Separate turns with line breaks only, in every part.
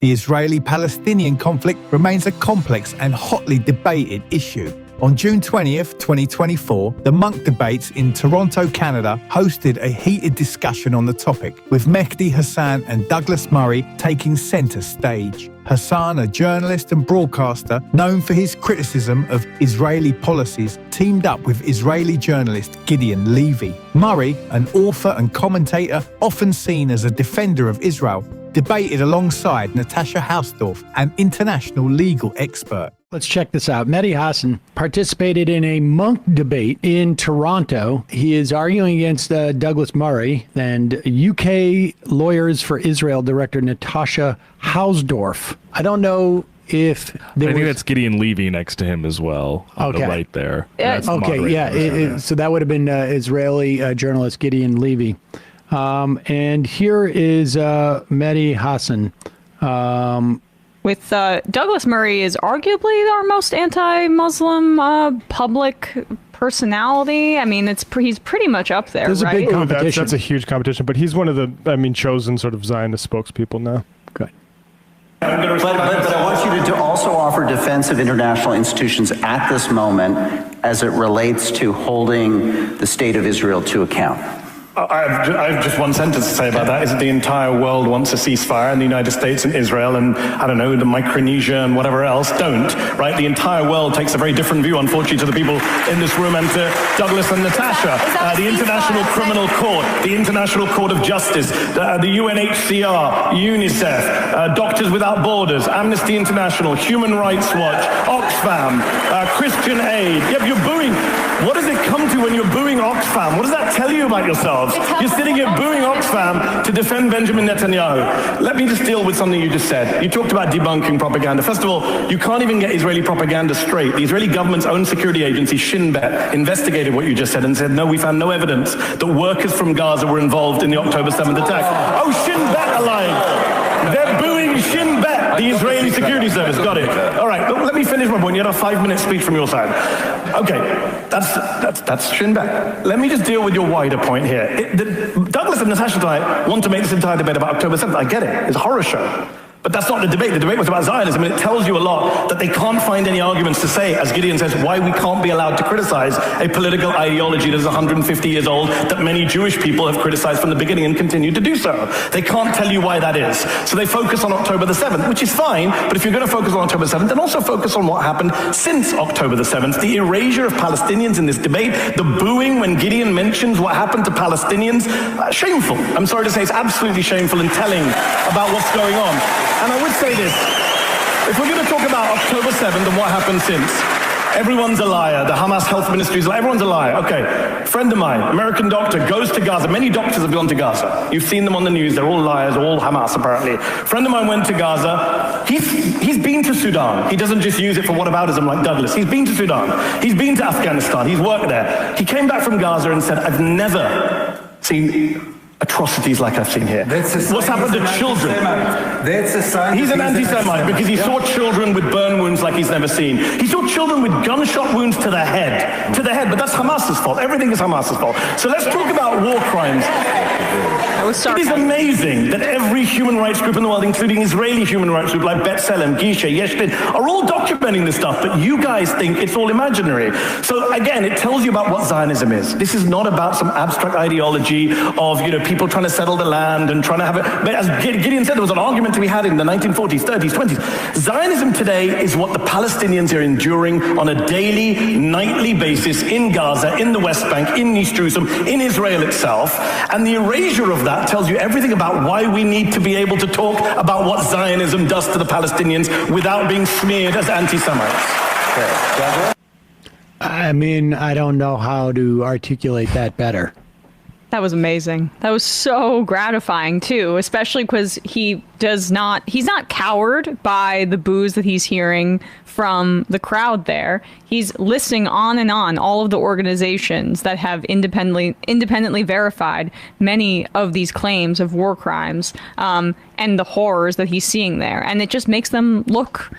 The Israeli-Palestinian conflict remains a complex and hotly debated issue. On June 20th, 2024, the Munk Debates in Toronto, Canada, hosted a heated discussion on the topic, with Mehdi Hasan and Douglas Murray taking centre stage. Hasan, a journalist and broadcaster known for his criticism of Israeli policies, teamed up with Israeli journalist Gideon Levy. Murray, an author and commentator often seen as a defender of Israel, debated alongside Natasha Hausdorff, an international legal expert.
Let's check this out. Mehdi Hasan participated in a Munk debate in Toronto. He is arguing against Douglas Murray and UK Lawyers for Israel director Natasha Hausdorff. I don't know if
I think that's Gideon Levy next to him as well, on the right there.
So that would have been Israeli journalist Gideon Levy. And here is Mehdi Hasan.
With Douglas Murray is arguably our most anti-Muslim public personality. I mean, he's pretty much up there.
There's
right?
a big competition.
That's a huge competition, but he's one of the, chosen sort of Zionist spokespeople now.
Good.
But I want you to also offer defense of international institutions at this moment as it relates to holding the state of Israel to account.
I have just one sentence to say about that, is that the entire world wants a ceasefire, and the United States and Israel and, I don't know, the Micronesia and whatever else don't, right? The entire world takes a very different view, unfortunately, to the people in this room and to Douglas and Natasha. The International Criminal Court, the International Court of Justice, the UNHCR, UNICEF, Doctors Without Borders, Amnesty International, Human Rights Watch, Oxfam, Christian Aid. Yep, you're booing. What does it come to when you're booing Oxfam? What does that tell you about yourselves? You're sitting here booing Oxfam to defend Benjamin Netanyahu. Let me just deal with something you just said. You talked about debunking propaganda. First of all, you can't even get Israeli propaganda straight. The Israeli government's own security agency, Shin Bet, investigated what you just said and said, no, we found no evidence that workers from Gaza were involved in the October 7th attack. Oh, Shin Bet alive. They're booing Shin Bet, the Israeli security service. Got it. All right, let me finish my point. You had a 5-minute speech from your side. Okay, that's Shin Bet. Let me just deal with your wider point here. Douglas and Natasha tonight want to make this entire debate about October 7th. I get it. It's a horror show. But that's not the debate. The debate was about Zionism, and it tells you a lot that they can't find any arguments to say, as Gideon says, why we can't be allowed to criticize a political ideology that is 150 years old, that many Jewish people have criticized from the beginning and continue to do so. They can't tell you why that is. So they focus on October the 7th, which is fine, but if you're going to focus on October 7th, then also focus on what happened since October the 7th, the erasure of Palestinians in this debate, the booing when Gideon mentions what happened to Palestinians. Shameful. I'm sorry to say, it's absolutely shameful and telling about what's going on. And I would say this, if we're going to talk about October 7th and what happened since, everyone's a liar. The Hamas health ministry is like, everyone's a liar. Okay, friend of mine, American doctor, goes to Gaza. Many doctors have gone to Gaza. You've seen them on the news. They're all liars, all Hamas apparently. Friend of mine went to Gaza. He's been to Sudan. He doesn't just use it for whataboutism like Douglas. He's been to Sudan. He's been to Afghanistan. He's worked there. He came back from Gaza and said, I've never seen atrocities like I've seen here. What's happened to children? He's an anti-Semite because he saw children with burn wounds like he's never seen. He saw children with gunshot wounds to the head. But that's Hamas's fault. Everything is Hamas's fault. So let's talk about war crimes. It is amazing that every human rights group in the world, including Israeli human rights groups like B'Tselem, Gisha, Yeshdin, are all documenting this stuff, but you guys think it's all imaginary. So again, it tells you about what Zionism is. This is not about some abstract ideology of, people trying to settle the land and trying to have it. But as Gideon said, there was an argument to be had in the 1940s, 30s, 20s. Zionism today is what the Palestinians are enduring on a daily, nightly basis in Gaza, in the West Bank, in East Jerusalem, in Israel itself. And the erasure of that tells you everything about why we need to be able to talk about what Zionism does to the Palestinians without being smeared as anti-Semites.
I mean, I don't know how to articulate that better.
That was amazing. That was so gratifying too, especially because he's not cowered by the boos that he's hearing from the crowd there. He's listing on and on all of the organizations that have independently verified many of these claims of war crimes, and the horrors that he's seeing there. And it just makes them look,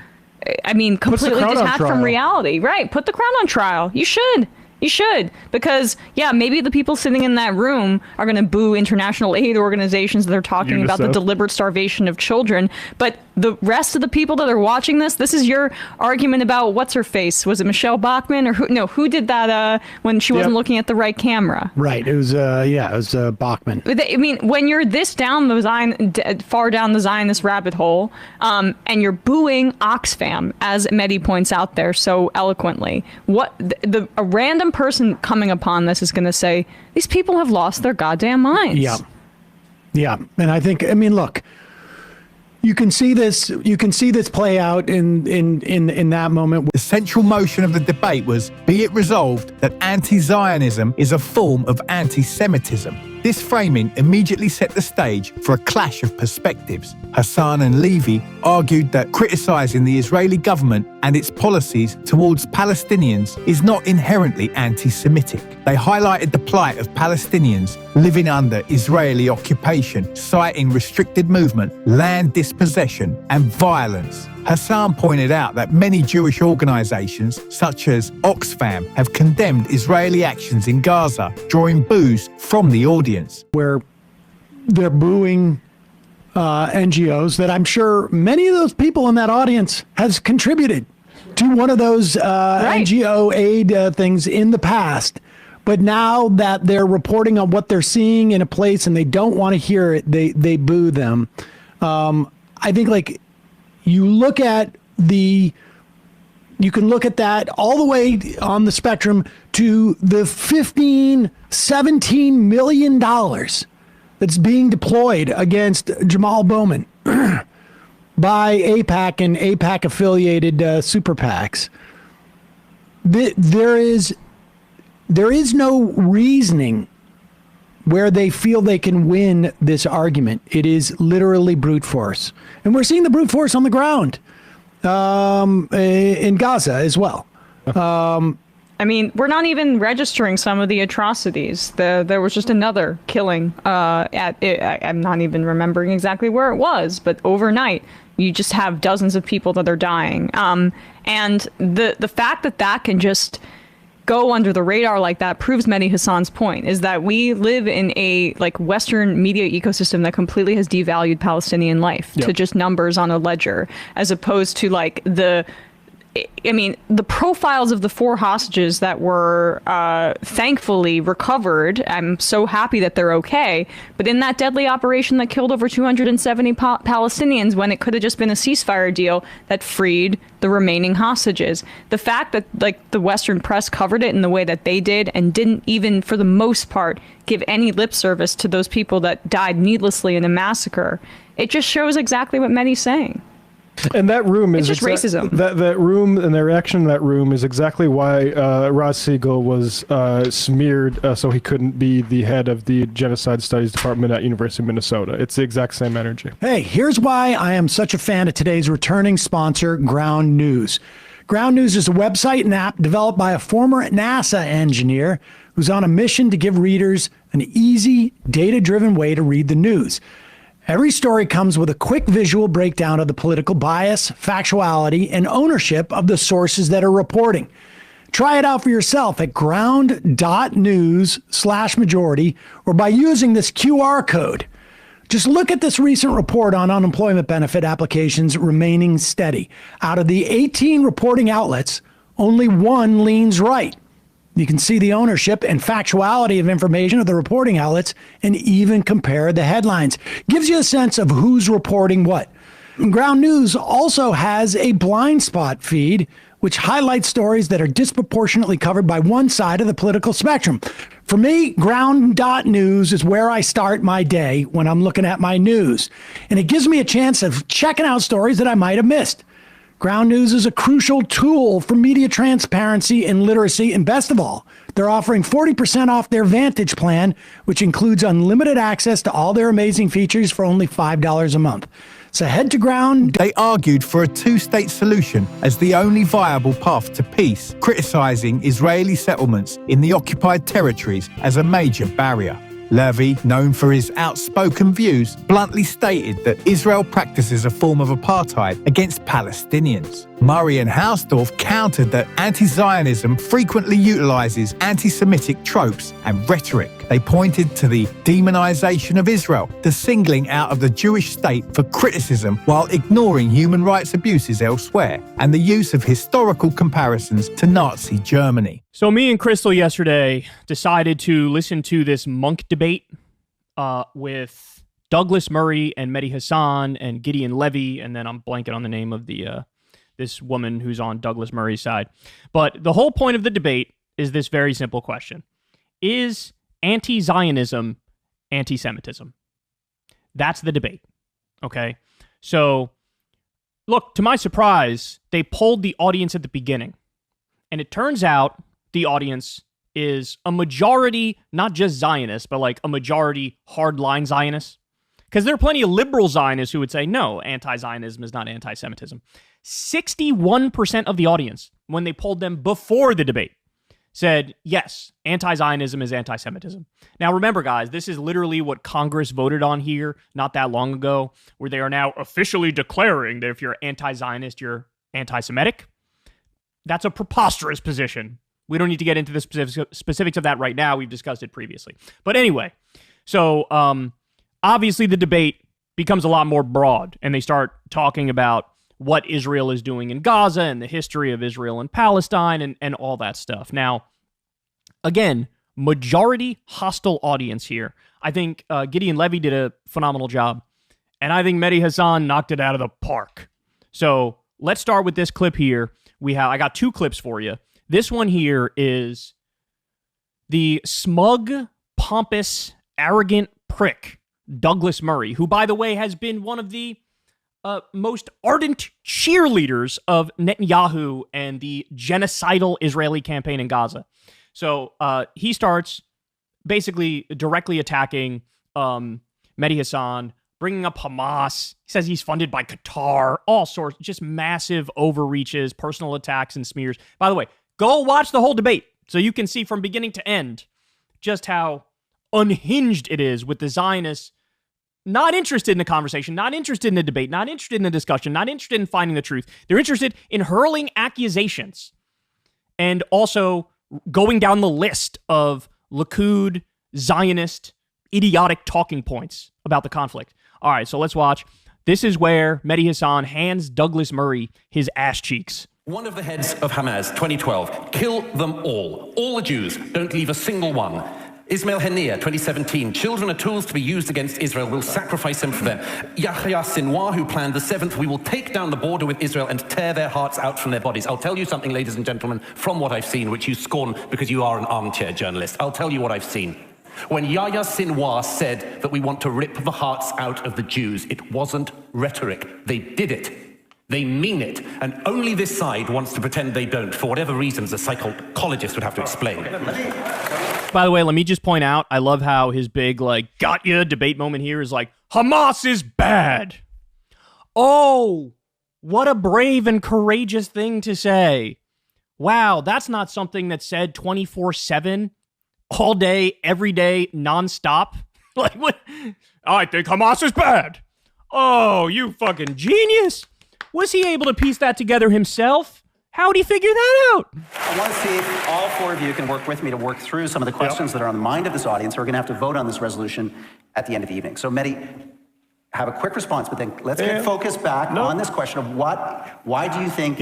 completely detached from reality. Right. Put the crown on trial. You should. You should, because, yeah, maybe the people sitting in that room are going to boo international aid organizations that are talking about the deliberate starvation of children. But the rest of the people that are watching this is your argument about what's her face? Was it Michelle Bachmann or who? No, who did that when she wasn't looking at the right camera?
Right. It was Bachmann.
I mean, when you're this far down the Zionist rabbit hole, and you're booing Oxfam, as Mehdi points out there so eloquently, a random person coming upon this is going to say, these people have lost their goddamn minds.
Yeah. And I think, I mean, look, you can see this play out in that moment.
The central motion of the debate was, be it resolved that anti-Zionism is a form of anti-Semitism. This framing immediately set the stage for a clash of perspectives. Hasan and Levy argued that criticizing the Israeli government and its policies towards Palestinians is not inherently anti-Semitic. They highlighted the plight of Palestinians living under Israeli occupation, citing restricted movement, land dispossession, and violence. Hasan pointed out that many Jewish organizations, such as Oxfam, have condemned Israeli actions in Gaza, drawing boos from the audience.
Where they're booing NGOs that I'm sure many of those people in that audience has contributed to one of those NGO aid things in the past. But now that they're reporting on what they're seeing in a place and they don't want to hear it, they boo them. I think, like, you can look at that all the way on the spectrum to the $17 million that's being deployed against Jamal Bowman by AIPAC and AIPAC affiliated super PACs. There is no reasoning where they feel they can win this argument. It is literally brute force. And we're seeing the brute force on the ground in Gaza as well.
I mean, we're not even registering some of the atrocities. There was just another killing I'm not even remembering exactly where it was, but overnight, you just have dozens of people that are dying. And the fact that can just go under the radar like that proves Mehdi Hasan's point, is that we live in a Western media ecosystem that completely has devalued Palestinian life to just numbers on a ledger, as opposed to the profiles of the 4 hostages that were thankfully recovered. I'm so happy that they're okay. But in that deadly operation that killed over 270 Palestinians, when it could have just been a ceasefire deal that freed the remaining hostages, the fact that the Western press covered it in the way that they did and didn't even, for the most part, give any lip service to those people that died needlessly in a massacre, it just shows exactly what Mehdi's saying.
And that room is
just racism.
That room and the reaction to that room is exactly why Ross Siegel was smeared so he couldn't be the head of the Genocide Studies Department at University of Minnesota. It's the exact same energy.
Hey, here's why I am such a fan of today's returning sponsor, Ground News. Ground News is a website and app developed by a former NASA engineer who's on a mission to give readers an easy, data-driven way to read the news. Every story comes with a quick visual breakdown of the political bias, factuality, and ownership of the sources that are reporting. Try it out for yourself at ground.news/majority or by using this QR code. Just look at this recent report on unemployment benefit applications remaining steady. Out of the 18 reporting outlets, only 1 leans right. You can see the ownership and factuality of information of the reporting outlets and even compare the headlines. Gives you a sense of who's reporting what. Ground News also has a blind spot feed, which highlights stories that are disproportionately covered by one side of the political spectrum. For me, ground.news is where I start my day when I'm looking at my news. And it gives me a chance of checking out stories that I might have missed. Ground News is a crucial tool for media transparency and literacy, and best of all, they're offering 40% off their Vantage plan, which includes unlimited access to all their amazing features for only $5 a month. So head to Ground.
They argued for a 2-state solution as the only viable path to peace, criticizing Israeli settlements in the occupied territories as a major barrier. Levy, known for his outspoken views, bluntly stated that Israel practices a form of apartheid against Palestinians. Murray and Hausdorff countered that anti-Zionism frequently utilizes anti-Semitic tropes and rhetoric. They pointed to the demonization of Israel, the singling out of the Jewish state for criticism while ignoring human rights abuses elsewhere, and the use of historical comparisons to Nazi Germany.
So me and Crystal yesterday decided to listen to this Munk debate with Douglas Murray and Mehdi Hasan and Gideon Levy, and then I'm blanking on the name of the this woman who's on Douglas Murray's side. But the whole point of the debate is this very simple question. Is anti-Zionism anti-Semitism? That's the debate, okay? So, look, to my surprise, they polled the audience at the beginning. And it turns out the audience is a majority, not just Zionists, but like a majority hardline Zionists. Because there are plenty of liberal Zionists who would say, no, anti-Zionism is not anti-Semitism. 61% of the audience, when they polled them before the debate, said, yes, anti-Zionism is anti-Semitism. Now, remember, guys, this is literally what Congress voted on here not that long ago, where they are now officially declaring that if you're anti-Zionist, you're anti-Semitic. That's a preposterous position. We don't need to get into the specifics of that right now. We've discussed it previously. But anyway, so obviously the debate becomes a lot more broad, and they start talking about what Israel is doing in Gaza and the history of Israel and Palestine and all that stuff. Now, again, majority hostile audience here. I think Gideon Levy did a phenomenal job, and I think Mehdi Hasan knocked it out of the park. So let's start with this clip here. I got two clips for you. This one here is the smug, pompous, arrogant prick, Douglas Murray, who, by the way, has been one of the most ardent cheerleaders of Netanyahu and the genocidal Israeli campaign in Gaza. So he starts basically directly attacking Mehdi Hasan, bringing up Hamas. He says he's funded by Qatar, all sorts, just massive overreaches, personal attacks, and smears. By the way, go watch the whole debate so you can see from beginning to end just how unhinged it is with the Zionists not interested in the conversation, not interested in the debate, not interested in the discussion, not interested in finding the truth. They're interested in hurling accusations and also going down the list of Likud, Zionist, idiotic talking points about the conflict. All right, so let's watch. This is where Mehdi Hasan hands Douglas Murray his ass cheeks.
One of the heads of Hamas, 2012, kill them all the Jews, don't leave a single one. Ismail Haniyeh, 2017, children are tools to be used against Israel, we'll sacrifice them for them. Yahya Sinwar, who planned the 7th, we will take down the border with Israel and tear their hearts out from their bodies. I'll tell you something, ladies and gentlemen, from what I've seen, which you scorn because you are an armchair journalist. I'll tell you what I've seen. When Yahya Sinwar said that we want to rip the hearts out of the Jews, it wasn't rhetoric. They did it. They mean it. And only this side wants to pretend they don't, for whatever reasons a psychologist would have to explain.
By the way, let me just point out, I love how his big, got ya debate moment here is like, Hamas is bad. Oh, what a brave and courageous thing to say. Wow, that's not something that's said 24/7, all day, every day, nonstop. Like, what? I think Hamas is bad. Oh, you fucking genius. Was he able to piece that together himself? How'd he figure that out?
I want to see if all four of you can work with me to work through some of the questions that are on the mind of this audience. We're going to have to vote on this resolution at the end of the evening. So, Mehdi, have a quick response, but then let's get focused back on this question of why do you think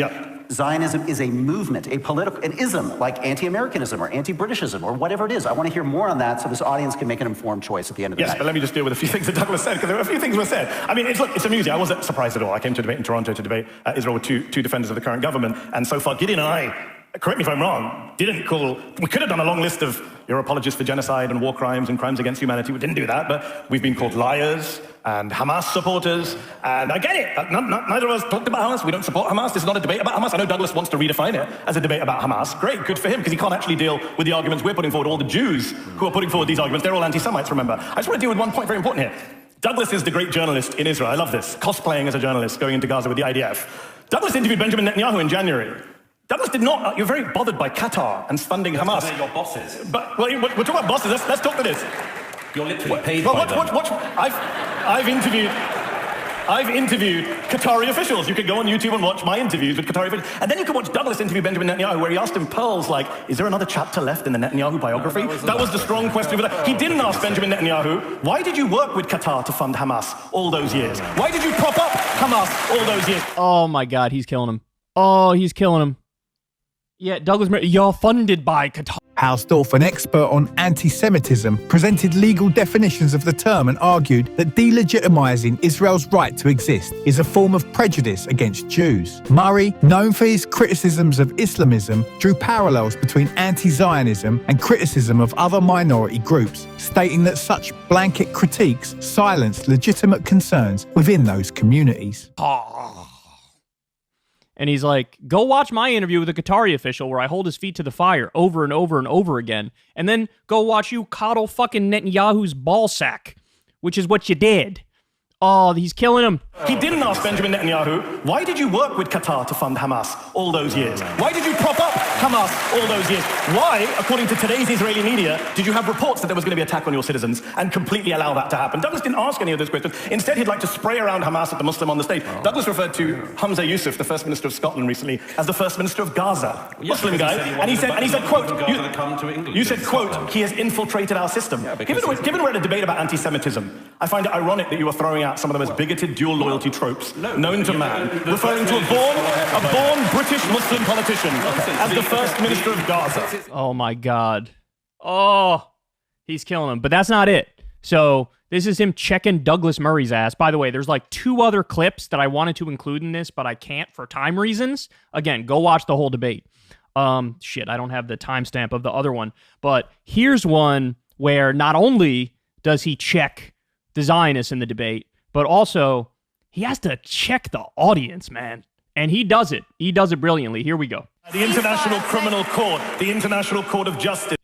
Zionism is a movement, an ism, like anti-Americanism or anti-Britishism or whatever it is? I want to hear more on that so this audience can make an informed choice at the end of the night.
Yes, but let me just deal with a few things that Douglas said, because there were a few things were said. I mean, it's amusing. I wasn't surprised at all. I came to a debate in Toronto to debate Israel with two defenders of the current government, and so far Gideon and I, correct me if I'm wrong, we could have done a long list of you're apologists for genocide and war crimes and crimes against humanity. We didn't do that, but we've been called liars and Hamas supporters, and I get it. Neither of us talked about Hamas. We don't support Hamas. This is not a debate about Hamas. I know Douglas wants to redefine it as a debate about Hamas. Great, good for him, because he can't actually deal with the arguments we're putting forward. All the Jews who are putting forward these arguments, they're all anti-Semites, remember. I just want to deal with one point very important here. Douglas is the great journalist in Israel. I love this. Cosplaying as a journalist, going into Gaza with the IDF. Douglas interviewed Benjamin Netanyahu in January. Douglas did not. You're very bothered by Qatar and funding Hamas.
They're your bosses.
But we're talking about bosses. Let's talk to this.
You're literally paid by them.
I've interviewed. I've interviewed Qatari officials. You could go on YouTube and watch my interviews with Qatari officials. And then you can watch Douglas interview Benjamin Netanyahu, where he asked him pearls like, is there another chapter left in the Netanyahu biography? That was the strong question. He didn't ask Benjamin Netanyahu, why did you work with Qatar to fund Hamas all those years? Why did you prop up Hamas all those years?
Oh my God, he's killing him. Oh, he's killing him. Yeah, Douglas Murray, you're funded by Qatar.
Hausdorff, an expert on anti-Semitism, presented legal definitions of the term and argued that delegitimizing Israel's right to exist is a form of prejudice against Jews. Murray, known for his criticisms of Islamism, drew parallels between anti-Zionism and criticism of other minority groups, stating that such blanket critiques silence legitimate concerns within those communities.
And he's like, go watch my interview with a Qatari official where I hold his feet to the fire over and over and over again. And then go watch you coddle fucking Netanyahu's ball sack, which is what you did. Oh, he's killing him.
He didn't ask Benjamin Netanyahu, why did you work with Qatar to fund Hamas all those years? Why did you prop up Hamas all those years? Why, according to today's Israeli media, did you have reports that there was going to be an attack on your citizens and completely allow that to happen? Douglas didn't ask any of those questions. Instead, he'd like to spray around Hamas at the Muslim on the stage. Douglas referred to Hamza Yusuf, the First Minister of Scotland recently, as the First Minister of Gaza. Muslim guy. And he said, quote, you said, quote, he has infiltrated our system. Given we're at a debate about anti-Semitism, I find it ironic that you are throwing out some of the most bigoted dual loyalty tropes known to man, referring to a born British Muslim politician as the First Minister of Gaza.
Oh my God. Oh, he's killing him. But that's not it. So this is him checking Douglas Murray's ass. By the way, there's like 2 other clips that I wanted to include in this, but I can't for time reasons. Again, go watch the whole debate. Shit, I don't have the timestamp of the other one. But here's one where not only does he check the Zionists in the debate, but also he has to check the audience, man. And he does it. He does it brilliantly. Here we go.
The International Criminal Court, the International Court of Justice,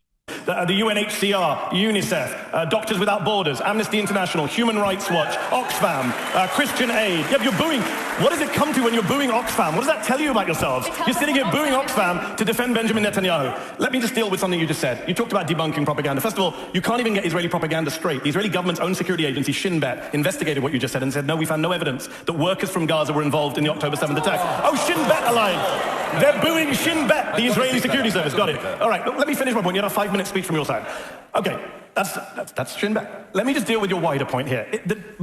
the UNHCR, UNICEF, Doctors Without Borders, Amnesty International, Human Rights Watch, Oxfam, Christian Aid. Yeah, you're booing. What does it come to when you're booing Oxfam? What does that tell you about yourselves? You're sitting here booing Oxfam to defend Benjamin Netanyahu. Let me just deal with something you just said. You talked about debunking propaganda. First of all, you can't even get Israeli propaganda straight. The Israeli government's own security agency, Shin Bet, investigated what you just said and said, no, we found no evidence that workers from Gaza were involved in the October 7th attack. Oh, Shin Bet alive. They're booing Shin Bet, the Israeli security service. Got it. All right, let me finish my point. You had a 5-minute speech from your side. Okay, that's Shin Bet. Let me just deal with your wider point here.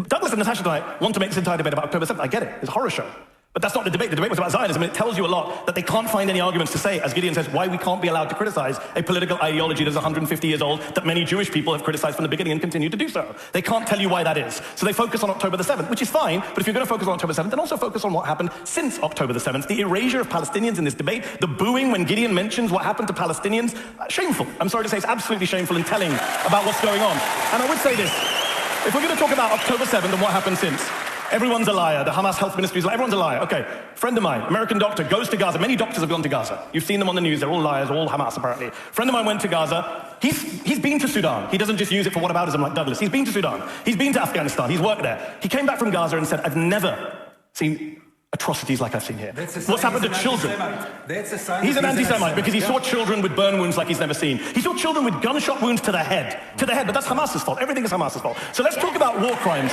Douglas and Natasha tonight want to make this entire debate about October 7th. I get it. It's a horror show. But that's not the debate. The debate was about Zionism, and it tells you a lot that they can't find any arguments to say, as Gideon says, why we can't be allowed to criticize a political ideology that's 150 years old that many Jewish people have criticized from the beginning and continue to do so. They can't tell you why that is. So they focus on October the 7th, which is fine, but if you're going to focus on October 7th, then also focus on what happened since October the 7th. The erasure of Palestinians in this debate, the booing when Gideon mentions what happened to Palestinians, shameful. I'm sorry to say it's absolutely shameful and telling about what's going on. And I would say this, if we're going to talk about October 7th and what happened since, everyone's a liar. The Hamas health ministry is like, everyone's a liar. Okay, friend of mine, American doctor, goes to Gaza. Many doctors have gone to Gaza. You've seen them on the news. They're all liars, all Hamas apparently. Friend of mine went to Gaza. He's been to Sudan. He doesn't just use it for whataboutism like Douglas. He's been to Sudan. He's been to Afghanistan. He's worked there. He came back from Gaza and said, I've never seen atrocities like I've seen here. What's happened to children? He's an anti-Semite because he saw children with burn wounds like he's never seen. He saw children with gunshot wounds to the head. To the head, but that's Hamas's fault. Everything is Hamas's fault. So let's talk about war crimes.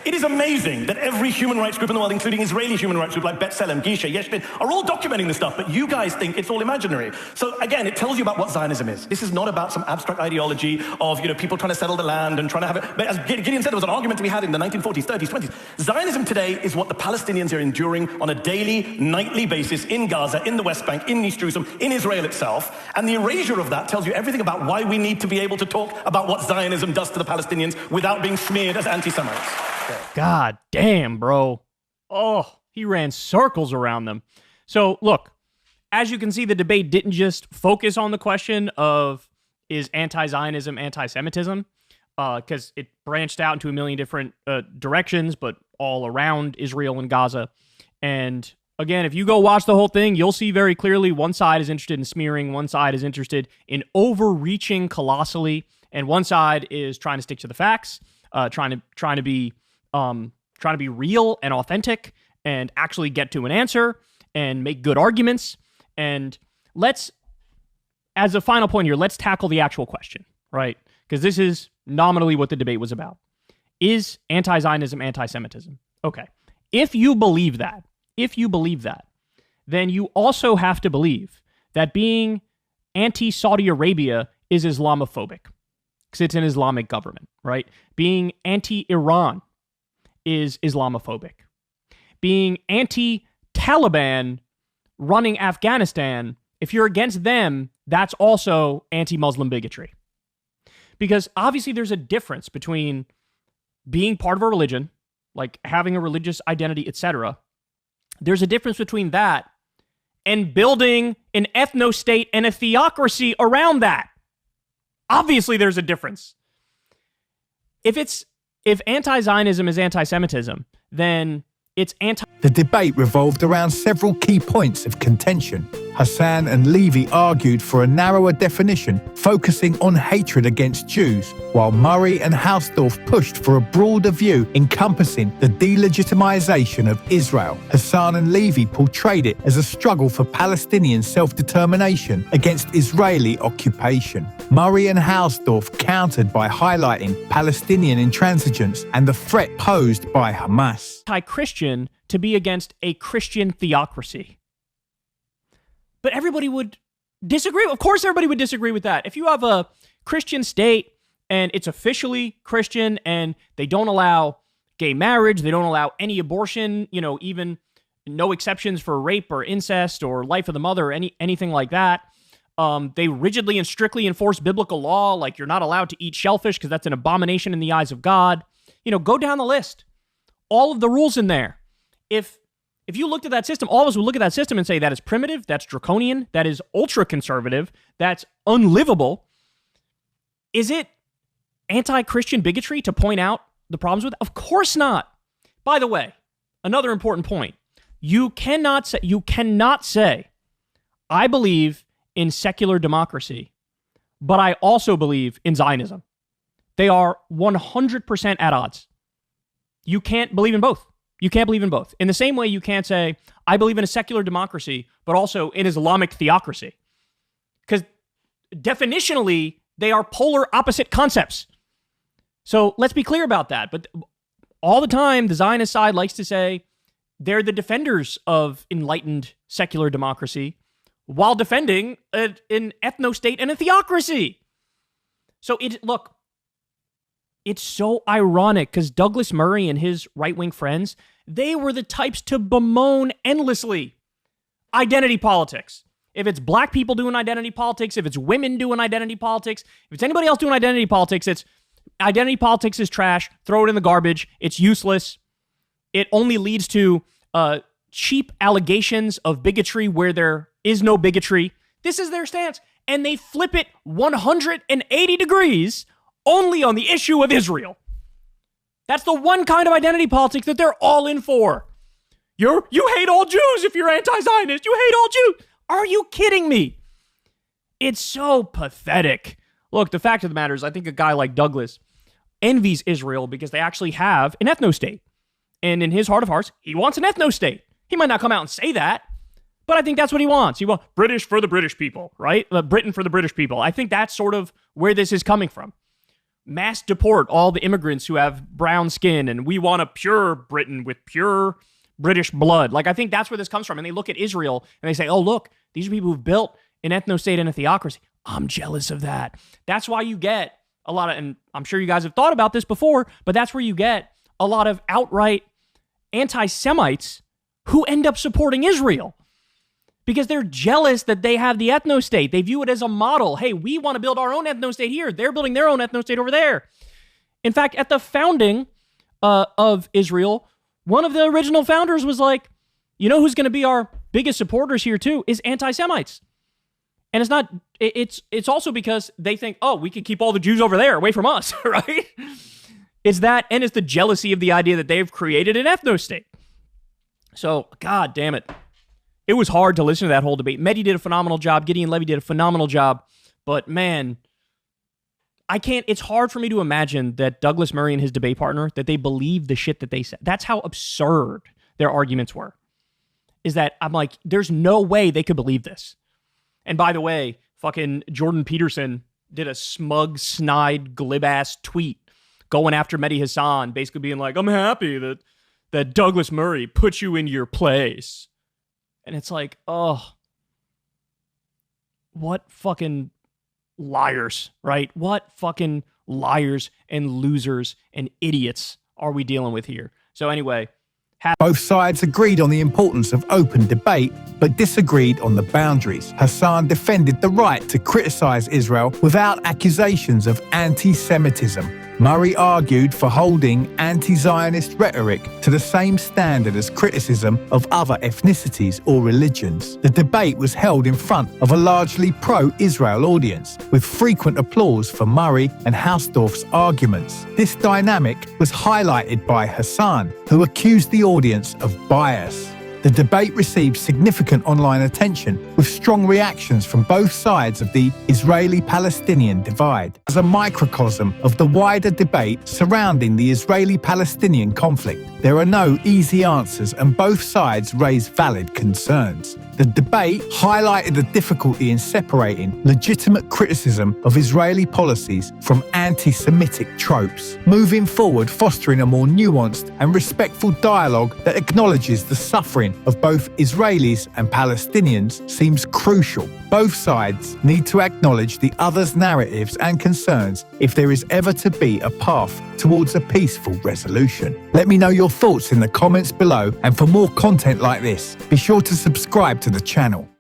It is amazing that every human rights group in the world, including Israeli human rights groups like B'Tselem, Gisha, Yeshbin, are all documenting this stuff, but you guys think it's all imaginary. So again, it tells you about what Zionism is. This is not about some abstract ideology of, people trying to settle the land and trying to have it. But as Gideon said, there was an argument to be had in the 1940s, 30s, 20s. Zionism today is what the Palestinians are enduring on a daily, nightly basis in Gaza, in the West Bank, in East Jerusalem, in Israel itself. And the erasure of that tells you everything about why we need to be able to talk about what Zionism does to the Palestinians without being smeared as anti-Semites.
God damn, bro. Oh, he ran circles around them. So, look, as you can see, the debate didn't just focus on the question of is anti-Zionism anti-Semitism, because it branched out into a million different directions, but all around Israel and Gaza. And again, if you go watch the whole thing, you'll see very clearly one side is interested in smearing, one side is interested in overreaching colossally, and one side is trying to stick to the facts, trying to be real and authentic and actually get to an answer and make good arguments. And let's, as a final point here, let's tackle the actual question, right? Because this is nominally what the debate was about. Is anti-Zionism anti-Semitism? Okay. If you believe that, then you also have to believe that being anti-Saudi Arabia is Islamophobic, because it's an Islamic government, right? Being anti-Iran is Islamophobic. Being anti-Taliban running Afghanistan, if you're against them, that's also anti-Muslim bigotry. Because obviously there's a difference between being part of a religion, like having a religious identity, etc. There's a difference between that and building an ethno-state and a theocracy around that. Obviously there's a difference. If anti-Zionism is anti-Semitism, then it's anti...
The debate revolved around several key points of contention. Hasan and Levy argued for a narrower definition, focusing on hatred against Jews, while Murray and Hausdorff pushed for a broader view encompassing the delegitimization of Israel. Hasan and Levy portrayed it as a struggle for Palestinian self-determination against Israeli occupation. Murray and Hausdorff countered by highlighting Palestinian intransigence and the threat posed by Hamas.
Anti-Christian to be against a Christian theocracy. But everybody would disagree. Of course, everybody would disagree with that. If you have a Christian state and it's officially Christian and they don't allow gay marriage, they don't allow any abortion, even no exceptions for rape or incest or life of the mother or anything like that. They rigidly and strictly enforce biblical law, like you're not allowed to eat shellfish because that's an abomination in the eyes of God. Go down the list. All of the rules in there. If you looked at that system, all of us would look at that system and say that is primitive, that's draconian, that is ultra-conservative, that's unlivable. Is it anti-Christian bigotry to point out the problems with it? Of course not. By the way, another important point. You cannot say, I believe in secular democracy, but I also believe in Zionism. They are 100% at odds. You can't believe in both. You can't believe in both. In the same way, you can't say, I believe in a secular democracy, but also in Islamic theocracy. Because definitionally, they are polar opposite concepts. So let's be clear about that. But all the time, the Zionist side likes to say they're the defenders of enlightened secular democracy while defending an ethno-state and a theocracy. So it's so ironic because Douglas Murray and his right-wing friends, they were the types to bemoan endlessly identity politics. If it's black people doing identity politics, if it's women doing identity politics, if it's anybody else doing identity politics, it's identity politics is trash, throw it in the garbage, it's useless. It only leads to cheap allegations of bigotry where there is no bigotry. This is their stance. And they flip it 180 degrees only on the issue of Israel. That's the one kind of identity politics that they're all in for. You hate all Jews if you're anti-Zionist. You hate all Jews. Are you kidding me? It's so pathetic. Look, the fact of the matter is, I think a guy like Douglas envies Israel because they actually have an ethno-state. And in his heart of hearts, he wants an ethno-state. He might not come out and say that, but I think that's what he wants. He wants British for the British people, right? Britain for the British people. I think that's sort of where this is coming from. Mass deport all the immigrants who have brown skin, and we want a pure Britain with pure British blood. I think that's where this comes from. And they look at Israel and they say, oh, look, these are people who've built an ethno-state and a theocracy. I'm jealous of that. That's why you get a lot of, and I'm sure you guys have thought about this before, but that's where you get a lot of outright anti-Semites who end up supporting Israel. Because they're jealous that they have the ethno-state. They view it as a model. Hey, we want to build our own ethno-state here. They're building their own ethno-state over there. In fact, at the founding of Israel, one of the original founders was like, who's going to be our biggest supporters here too is anti-Semites. And it's also because they think, oh, we could keep all the Jews over there away from us, right? It's that, and it's the jealousy of the idea that they've created an ethno-state. So, God damn it. It was hard to listen to that whole debate. Mehdi did a phenomenal job. Gideon Levy did a phenomenal job. But man, it's hard for me to imagine that Douglas Murray and his debate partner, that they believe the shit that they said. That's how absurd their arguments were. Is that I'm like, there's no way they could believe this. And by the way, fucking Jordan Peterson did a smug, snide, glib-ass tweet going after Mehdi Hasan, basically being like, I'm happy that that Douglas Murray put you in your place. And it's like, oh, what fucking liars, right? What fucking liars and losers and idiots are we dealing with here? So anyway,
both sides agreed on the importance of open debate, but disagreed on the boundaries. Hasan defended the right to criticize Israel without accusations of anti-Semitism. Murray argued for holding anti-Zionist rhetoric to the same standard as criticism of other ethnicities or religions. The debate was held in front of a largely pro-Israel audience, with frequent applause for Murray and Hausdorff's arguments. This dynamic was highlighted by Hasan, who accused the audience of bias. The debate received significant online attention, with strong reactions from both sides of the Israeli-Palestinian divide. As a microcosm of the wider debate surrounding the Israeli-Palestinian conflict, there are no easy answers and both sides raise valid concerns. The debate highlighted the difficulty in separating legitimate criticism of Israeli policies from anti-Semitic tropes. Moving forward, fostering a more nuanced and respectful dialogue that acknowledges the suffering of both Israelis and Palestinians seems crucial. Both sides need to acknowledge the other's narratives and concerns if there is ever to be a path towards a peaceful resolution. Let me know your thoughts in the comments below, and for more content like this, be sure to subscribe to the channel.